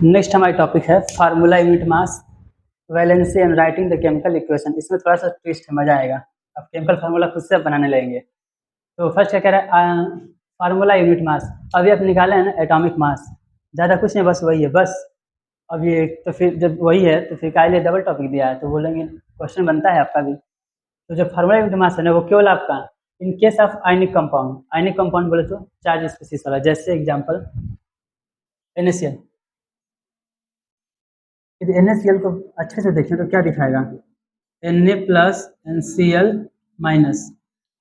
नेक्स्ट हमारी टॉपिक है formula unit mass, valency and writing the chemical equation. इसमें थोड़ा सा ट्विस्ट है, मजा आएगा। अब केमिकल फार्मूला खुद से बनाने लगेंगे। तो फर्स्ट क्या कह रहा है, फार्मूला यूनिट मास। अभी आप निकाले हैं ना एटॉमिक मास, ज़्यादा कुछ नहीं, बस वही है बस। अब ये तो फिर जब वही है तो फिर क्या लिए डबल टॉपिक दिया है, तो बोलेंगे क्वेश्चन बनता है आपका भी। तो जो फार्मूला यूनिट मास है ना वो केवल आपका in case of ionic compound, ionic compound बोले तो चार्ज स्पीसीज वाला, जैसे एग्जांपल NaCl। यदि NaCl को अच्छे से देखें तो क्या दिखाएगा, Na प्लस NCl माइनस।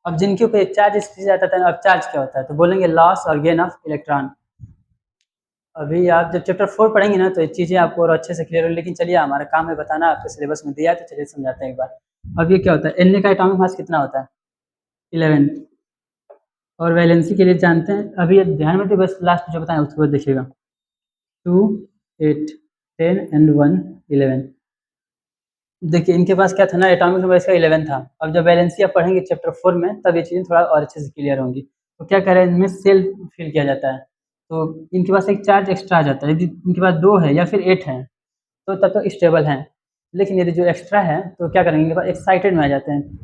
अब जिनके ऊपर चार्ज स्पीसीज आता था, अब चार्ज क्या होता है तो बोलेंगे लॉस और गेन ऑफ इलेक्ट्रॉन। अभी आप जब चैप्टर 4 पढ़ेंगे ना तो ये चीज़ें आपको और अच्छे से क्लियर होंगी, लेकिन चलिए हमारा काम है बताना, आपके सिलेबस में दिया है तो चलिए समझाते हैं एक बार। अब ये क्या होता है, Na का एटॉमिक मास कितना होता है 11, और वैलेंसी के लिए जानते हैं, अभी ये ध्यान में, तो बस लास्ट जो बताएं उसके बाद देखिएगा। 2, 8, 10 एंड 1, 11। देखिए इनके पास क्या था ना, एटॉमिक नंबर इसका 11 था। अब जब वैलेंसी आप पढ़ेंगे चैप्टर 4 में तब ये चीज़ें थोड़ा और अच्छे से क्लियर होंगी। तो क्या करें, इनमें सेल फिल किया जाता है, तो इनके पास एक चार्ज एक्स्ट्रा आ जाता है। यदि इनके पास 2 है या फिर 8 है तो तब तो स्टेबल हैं, लेकिन यदि जो एक्स्ट्रा है तो क्या करेंगे, इनके पास एक्साइटेड में आ जाते हैं।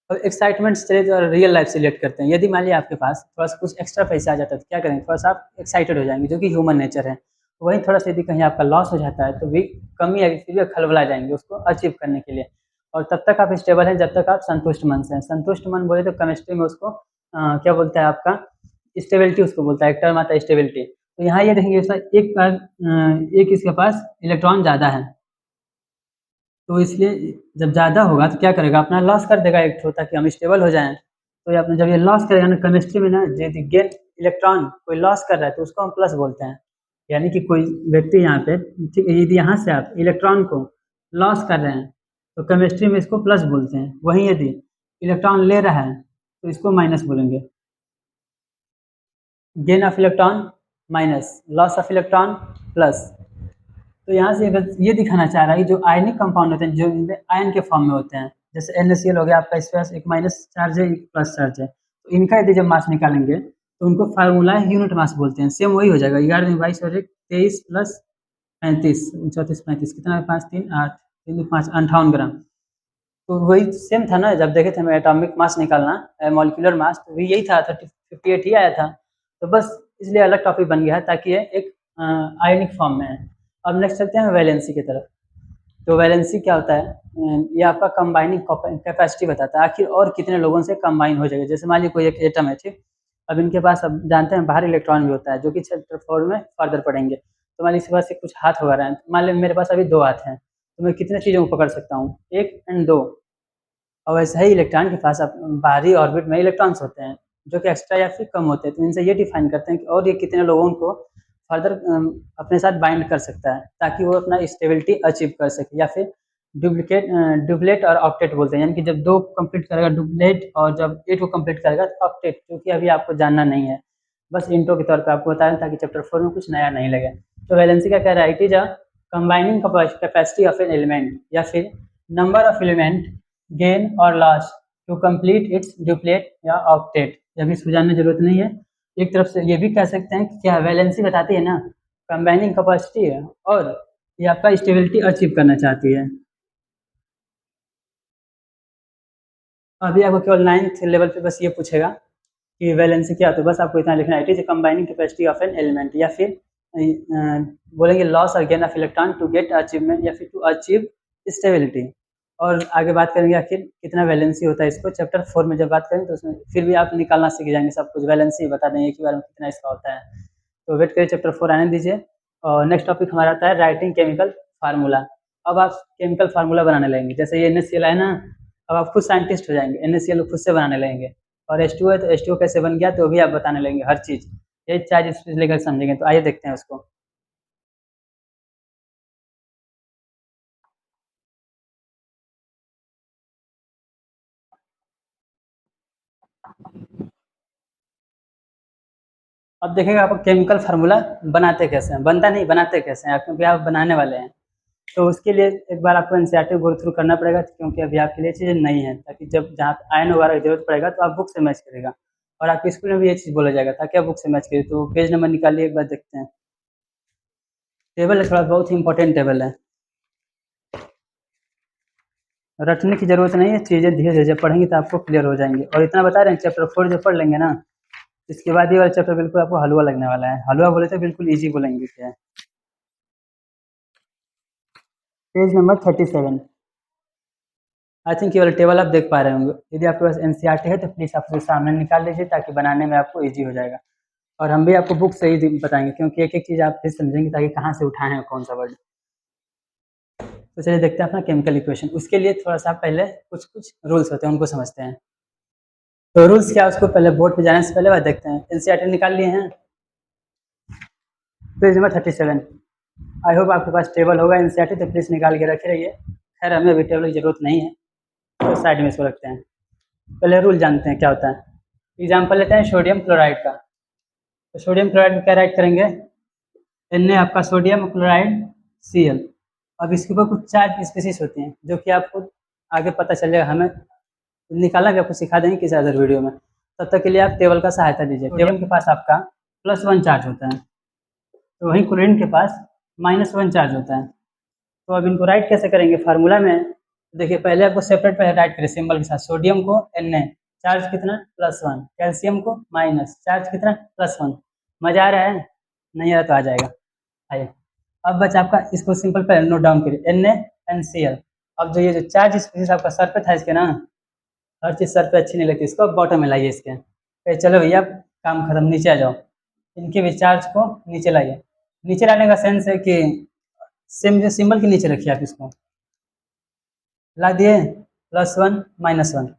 और एक्साइटमेंट से जो रियल लाइफ से रिलेट करते हैं। यदि मान लिया आपके पास थोड़ा सा कुछ एक्स्ट्रा पैसा आ जाता है तो क्या करेंगे, थोड़ा सा आप एक्साइटेड हो जाएंगे, जो कि ह्यूमन नेचर है। वहीं थोड़ा सा यदि कहीं आपका लॉस हो जाता है तो भी कमी आएगी, फिर भी खलबला जाएंगे उसको अचीव करने के लिए। और तब तक आप स्टेबल हैं जब तक आप संतुष्ट मन से हैं। संतुष्ट मन बोले तो केमिस्ट्री में उसको क्या बोलता है, आपका स्टेबिलिटी उसको बोलता है, एक टर्म आता है स्टेबिलिटी। तो यहाँ ये देखेंगे एक इसके पास इलेक्ट्रॉन ज़्यादा है, तो इसलिए जब ज़्यादा होगा तो क्या करेगा, अपना लॉस कर देगा एक ठो, ताकि हम स्टेबल हो जाएँ। तो ये अपने जब ये लॉस करेगा ना, केमिस्ट्री में ना यदि गेन इलेक्ट्रॉन कोई लॉस कर रहा है तो उसको हम प्लस बोलते हैं। यानी कि कोई व्यक्ति यहाँ पे, ठीक है, यदि यहाँ से आप इलेक्ट्रॉन को लॉस कर रहे हैं तो केमिस्ट्री में इसको प्लस बोलते हैं। वहीं यदि इलेक्ट्रॉन ले रहा है तो इसको माइनस बोलेंगे। Gain of electron minus, loss of electron plus. तो यहाँ से बस ये दिखाना चाह रहा है कि जो आयनिक कंपाउंड होते हैं, जो इनमें आयन के फॉर्म में होते हैं, जैसे NaCl हो गया आपका, इस पास एक माइनस चार्ज है एक प्लस चार्ज है, तो इनका यदि जब मास निकालेंगे तो उनको फार्मूला यूनिट मास बोलते हैं। सेम वही हो जाएगा, 11 में 22 और 1 23 प्लस 35 34 35 कितना है, 5 3 8 3 5 58 ग्राम। तो वही सेम था ना, जब देखे थे हमें एटॉमिक मास निकालना, मॉलिक्यूलर मास, तो भी यही था, 58 ही आया था। तो बस इसलिए अलग टॉपिक बन गया है, ताकि ये एक आयनिक फॉर्म में है। अब नेक्स्ट चलते हैं वैलेंसी की तरफ। तो वैलेंसी क्या होता है, ये आपका कंबाइनिंग कैपेसिटी बताता है, आखिर और कितने लोगों से कंबाइन हो जाएगा। जैसे मान लीजिए कोई एक एटम है, ठीक, अब इनके पास, अब जानते हैं बाहर इलेक्ट्रॉन भी होता है, जो कि चैप्टर 4 में फर्दर पढ़ेंगे। तो मान लीजिए इसके पास से कुछ हाथ वगैरह हैं, मान लीजिए मेरे पास अभी 2 हाथ हैं, तो मैं कितने चीज़ों को पकड़ सकता हूँ, 1 एंड 2। और वैसे ही इलेक्ट्रॉन के पास बाहरी ऑर्बिट में इलेक्ट्रॉन्स होते हैं, जो कि एक्स्ट्रा या फिर कम होते हैं। तो इनसे ये डिफाइन करते हैं कि और ये कितने लोगों को फर्दर अपने साथ बाइंड कर सकता है, ताकि वो अपना स्टेबिलिटी अचीव कर सके। या फिर डुप्लेट और ऑक्टेट बोलते हैं, यानी कि जब 2 कंप्लीट करेगा डुप्लेट, और जब 8 को कंप्लीट करेगा ऑक्टेट, जो कि अभी आपको जानना नहीं है, बस इंट्रो के तौर पर आपको बता दें ताकि चैप्टर 4 में कुछ नया नहीं लगे। तो वैलेंसी का कह रहा है, it is a combining capacity of an element, या फिर नंबर ऑफ एलिमेंट गेन और loss to complete its duplet या ऑक्टेट। ये भी इसको जानने की जरूरत नहीं है। एक तरफ से ये भी कह सकते हैं कि क्या वैलेंसी बताती है ना कंबाइनिंग कैपेसिटी है, और ये आपका स्टेबिलिटी अचीव करना चाहती है। अभी आपको केवल 9th लेवल पे बस ये पूछेगा कि वैलेंसी क्या होता है, बस आपको इतना लिखना है, it is combining capacity of an element, या फिर बोलेंगे लॉस और gain of electron to get achievement, या फिर टू अचीव स्टेबिलिटी। और आगे बात करेंगे आखिर कितना वैलेंसी होता है, इसको चैप्टर 4 में जब बात करेंगे तो उसमें फिर भी आप निकालना सीख जाएंगे, सब कुछ वैलेंसी बता देंगे एक ही बार में कितना इसका होता है। तो वेट करिए, चैप्टर 4 आने दीजिए। और नेक्स्ट टॉपिक हमारा आता है राइटिंग केमिकल फार्मूला। अब आप केमिकल फार्मूला बनाने लगेंगे, जैसे ये NaCl है ना, अब आप खुद साइंटिस्ट हो जाएंगे, NaCl खुद से बनाने लगेंगे। और H2 है तो H2 कैसे बन गया तो भी आप बताने लगेंगे हर चीज़, ये चार्ज स्पीड लेकर समझेंगे। तो आइए देखते हैं उसको। अब देखिएगा आप केमिकल फार्मूला बनाते कैसे हैं, बनता नहीं, बनाते कैसे हैं, क्योंकि आप बनाने वाले हैं। तो उसके लिए एक बार आपको एनसीईआरटी गो थ्रू करना पड़ेगा, क्योंकि अभी आपके लिए चीज़ें नई हैं, ताकि जब जहाँ पे आयन वगैरह की जरूरत पड़ेगा तो आप बुक से मैच करेगा। और आपके स्कूल में भी ये चीज़ बोला जाएगा ताकि आप बुक से मैच करिए। तो पेज नंबर निकालिए, एक बार देखते हैं। टेबल है, थोड़ा बहुत ही इंपॉर्टेंट टेबल है, रटने की जरूरत नहीं है, चीज़ें धीरे धीरे जब पढ़ेंगे तो आपको क्लियर हो जाएंगे। और इतना बता रहे हैं, चैप्टर 4 जब पढ़ लेंगे ना, इसके बाद ये वाला चैप्टर बिल्कुल आपको हलवा लगने वाला है। हलवा बोले तो बिल्कुल ईजी बोलेंगे क्या है। Page number 37। आई थिंक ये वाला टेबल आप देख पा रहे होंगे। यदि आपके पास एनसीईआरटी है तो प्लीज़ आप उसके सामने निकाल लीजिए, ताकि बनाने में आपको ईजी हो जाएगा। और हम भी आपको बुक से ही बताएंगे, क्योंकि एक एक चीज़ आप फिर समझेंगे ताकि कहाँ से उठाए हैं कौन सा वर्ड। तो चलिए देखते हैं अपना केमिकल इक्वेशन। उसके लिए थोड़ा सा पहले कुछ कुछ रूल्स होते हैं, उनको समझते हैं। तो रूल्स क्या है, उसको पहले बोर्ड पे जाने से पहले बात देखते हैं। एनसीईआरटी निकाल लिए हैं, पेज नंबर 37। आई होप आपके पास टेबल होगा एनसीईआरटी, तो प्लीज़ निकाल के रखे रहिए। खैर हमें अभी टेबल की जरूरत नहीं है, तो साइड में इसको रखते हैं। पहले रूल जानते हैं क्या होता है। एग्जाम्पल लेते हैं सोडियम क्लोराइड का। तो सोडियम क्लोराइड में क्या राइट करेंगे, Na आपका सोडियम क्लोराइड Cl। अब इसके ऊपर कुछ 4 स्पीसीज होती हैं, जो कि आपको आगे पता चल जाएगा। हमें निकालना भी आपको सिखा देंगे किसी अदर वीडियो में। तब तक के लिए आप टेबल का सहायता लीजिए। टेबल के पास आपका +1 चार्ज होता है, तो वहीं क्लोरीन के पास -1 चार्ज होता है। तो अब इनको राइट कैसे करेंगे फार्मूला में, देखिए पहले आपको सेपरेट पहले राइट करें सिंबल के साथ। सोडियम को Na, चार्ज कितना +1, कैल्शियम को माइनस, चार्ज कितना +1। मजा आ रहा है, नहीं आ रहा तो आ जाएगा। आइए अब बचा आपका, इसको सिंपल पहले नोट डाउन करिए, NaNCl। अब जो ये जो चार्ज स्पीसीज आपका सर पे था इसके ना, हर चीज़ सर पे अच्छी नहीं लगती, इसको बॉटम में लाइए इसके। चलो भैया काम खत्म, नीचे आ जाओ। इनके भी चार्ज को नीचे लाइए। नीचे लाने का सेंस है कि सिंबल के नीचे रखिए आप इसको, ला दिए +1 -1।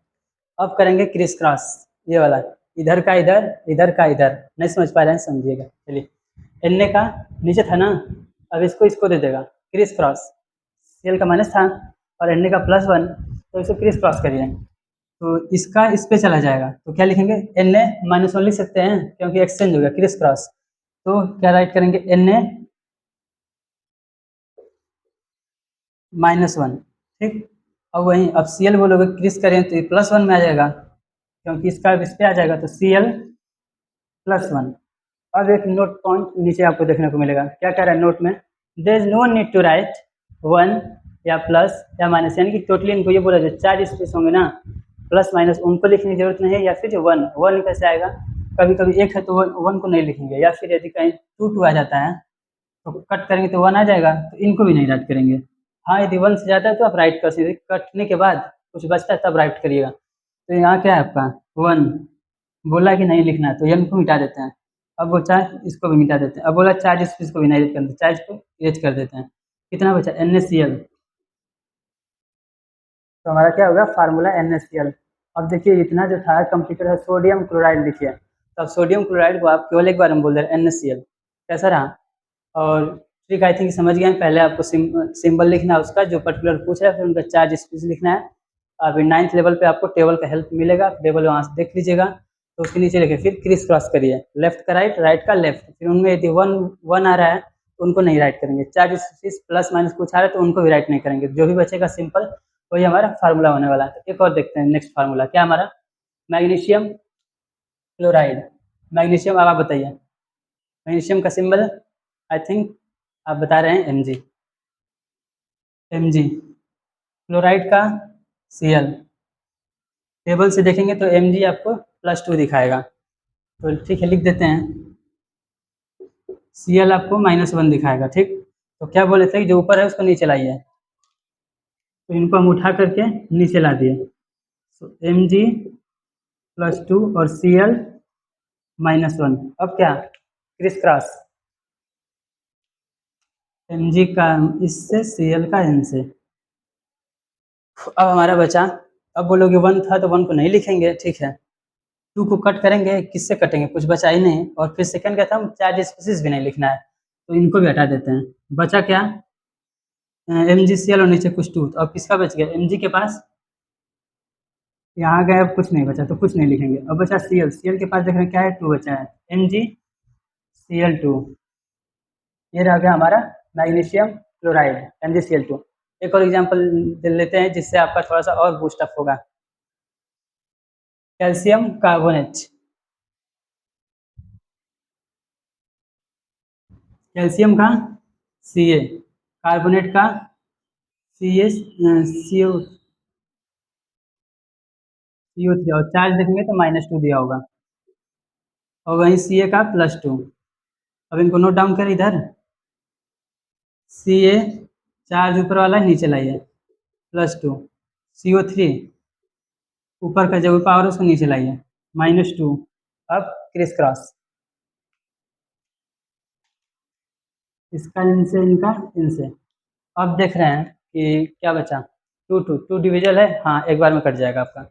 अब करेंगे क्रिस क्रॉस, ये वाला, इधर का इधर, इधर का इधर। नहीं समझ पा रहे हैं, समझिएगा। चलिए Na का नीचे था ना, अब इसको इसको दे देगा क्रिस क्रॉस। Cl का माइनस था और Na का +1, तो इसको क्रिस क्रॉस करिए, तो इसका इस पे चला जाएगा। तो क्या लिखेंगे, Na -1 लिख सकते हैं, क्योंकि एक्सचेंज हो गया क्रिस क्रॉस। तो क्या राइट करेंगे, Na -1, ठीक। अब वहीं अब Cl बोलोगे क्रिस करें तो ये +1 में आ जाएगा, क्योंकि इसका इस पे आ जाएगा, तो Cl +1। अब एक नोट पॉइंट नीचे आपको देखने को मिलेगा। क्या कह रहा है नोट में, there is no need to write 1 या प्लस या माइनस, यानी कि टोटली इनको ये बोला जो 4 स्पेस होंगे ना, प्लस माइनस उनको लिखने की जरूरत नहीं है। या फिर जो 1 कैसे आएगा, कभी कभी 1 है तो 1 को नहीं लिखेंगे, या फिर यदि कहीं 2 आ जाता है तो कट करेंगे तो 1 आ जाएगा, तो इनको भी नहीं राइट करेंगे। हाँ यदि 1 से ज़्यादा है तो आप राइट कर सकते, कटने के बाद कुछ बचता है तब राइट करिएगा। तो यहाँ क्या है आपका 1, बोला कि नहीं लिखना है तो n को मिटा देते हैं। अब वो चार्ज इसको भी मिटा देते हैं। अब बोला चार्ज स्पेस को भी नहीं इरेज करते, चार्ज को इरेज कर देते हैं। कितना बचा, NaCl। तो हमारा क्या होगा फार्मूला NaCl। अब देखिए इतना जो था कंप्लीटेड है, सोडियम क्लोराइड लिखिए। तो अब सोडियम क्लोराइड को आप केवल एक बार हम बोल रहे हैं NaCl। कैसा रहा, और ट्रिक आई थिंक समझ गए। पहले आपको सिंबल लिखना है उसका जो पर्टिकुलर पूछ रहा है, फिर उनका चार्ज स्पेस लिखना है। अभी 9th लेवल पे आपको टेबल का हेल्प मिलेगा, टेबल वहाँ से देख लीजिएगा। तो उसके नीचे लिखिए, फिर क्रिस क्रॉस करिए, लेफ्ट का राइट, राइट का लेफ्ट। फिर उनमें यदि 1 आ रहा है तो उनको नहीं राइट करेंगे, चार्ज स्पेस प्लस माइनस कुछ आ रहा है तो उनको भी राइट नहीं करेंगे। जो भी बचेगा सिंपल वही हमारा फार्मूला होने वाला है। तो एक और देखते हैं नेक्स्ट फार्मूला क्या हमारा, मैग्नीशियम क्लोराइड। मैग्नीशियम, अब आप बताइए मैग्नीशियम का सिंबल, आई थिंक आप बता रहे हैं Mg। क्लोराइड का Cl, टेबल से देखेंगे तो Mg आपको +2 दिखाएगा, तो ठीक है लिख देते हैं। Cl आपको -1 दिखाएगा, ठीक। तो क्या बोले थे, जो ऊपर है उसको नीचे लाइए, तो इनको हम उठा करके नीचे ला दिए। तो Mg +2 और Cl -1। अब क्या, क्रिस क्रॉस, Mg का इससे, Cl का n से। अब हमारा बचा, अब बोलोगे 1 था तो 1 को नहीं लिखेंगे, ठीक है। 2 को कट करेंगे, किससे कटेंगे, कुछ बचा ही नहीं। और फिर सेकंड क्या था, हम चार्ज स्पीसीज भी नहीं लिखना है, तो इनको भी हटा देते हैं। बचा क्या, MgCl और नीचे कुछ 2। तो अब किसका बच गया, Mg के पास, यहाँ गए अब कुछ नहीं बचा तो कुछ नहीं लिखेंगे। अब बचा Cl के पास देख रहे हैं क्या है, 2 बचा है, MgCl2। ये रह गया हमारा मैग्नीशियम क्लोराइड MgCl2। एक और एग्जांपल दे लेते हैं जिससे आपका थोड़ा सा और बूस्टअप होगा। कैल्शियम कार्बोनेट, कैल्शियम का Ca, कार्बोनेट का CO3, और चार्ज देखेंगे तो -2 दिया होगा, और वहीं Ca का +2। अब इनको नोट डाउन करें इधर। Ca चार्ज ऊपर वाला नीचे लाइए, +2। CO3 ऊपर का जो पावर उसको नीचे लाइए, -2। अब क्रिस क्रॉस, इसका इनसे, इनका इनसे। अब देख रहे हैं कि क्या बचा, 2 डिविजल है, हाँ एक बार में कट जाएगा आपका,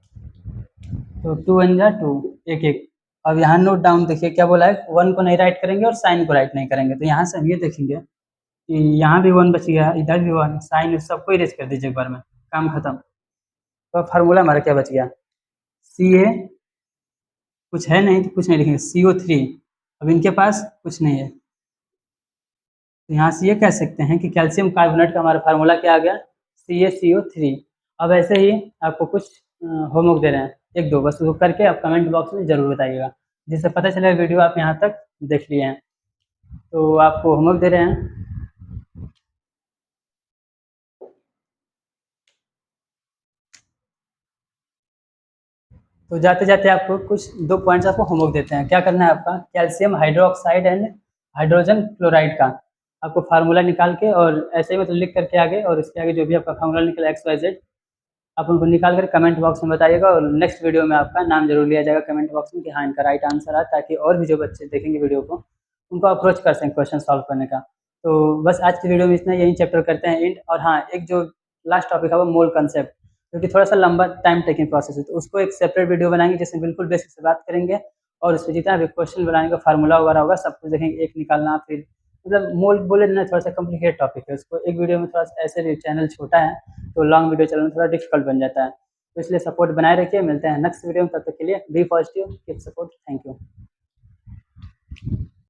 तो 2 वन जा 2, एक एक। अब यहाँ नोट डाउन देखिए क्या बोला है, 1 को नहीं राइट करेंगे और साइन को राइट नहीं करेंगे, तो यहाँ से हम ये देखेंगे कि यहाँ भी 1 बच गया, इधर भी 1, साइन सबको इरेज कर दीजिए एक बार में, काम खत्म। तो फार्मूला हमारा क्या बच गया, Ca कुछ है नहीं तो कुछ नहीं लिखेंगे, CO3, अब इनके पास कुछ नहीं है, तो यहाँ से ये कह सकते हैं कि कैल्शियम कार्बोनेट का हमारा फार्मूला क्या आ गया, CaCO3। अब ऐसे ही आपको कुछ होमवर्क दे रहे हैं, एक दो बस, उसको करके आप कमेंट बॉक्स में ज़रूर बताइएगा, जिससे पता चलेगा वीडियो आप यहाँ तक देख लिए हैं। तो आपको होमवर्क दे रहे हैं, तो जाते जाते आपको कुछ 2 पॉइंट्स आपको होमवर्क देते हैं। क्या करना है आपका, calcium hydroxide and hydrogen chloride का आपको फार्मूला निकाल के, और ऐसे ही मतलब लिख करके आगे, और इसके आगे जो भी आपका फार्मूला निकला XYZ आप उनको निकाल कर कमेंट बॉक्स में बताइएगा, और नेक्स्ट वीडियो में आपका नाम जरूर लिया जाएगा कमेंट बॉक्स में कि हाँ इनका राइट आंसर है, ताकि और भी जो बच्चे देखेंगे वीडियो को उनको अप्रोच कर सकें क्वेश्चन सॉल्व करने का। तो बस आज की वीडियो में इतना, यही चैप्टर करते हैं एंड। और हाँ, एक जो लास्ट टॉपिक है वो मोल कंसेप्ट, क्योंकि थोड़ा सा लंबा टाइम टेकिंग प्रोसेस है, तो उसको एक सेपरेट वीडियो बनाएंगे जिसमें बिल्कुल बेसिक से बात करेंगे, और उसमें जितना भी क्वेश्चन बनाने का फार्मूला वगैरह होगा सब कुछ देखेंगे, एक निकालना, फिर मतलब मोल बोले ना थोड़ा सा कॉम्प्लिकेटेड टॉपिक है, उसको एक वीडियो में थोड़ा सा, ऐसे भी चैनल छोटा है तो लॉन्ग वीडियो चलाना थोड़ा डिफिकल्ट बन जाता है, तो इसलिए सपोर्ट बनाए रखिए। मिलते हैं नेक्स्ट वीडियो में, तब तक के लिए be positive, keep support, thank you.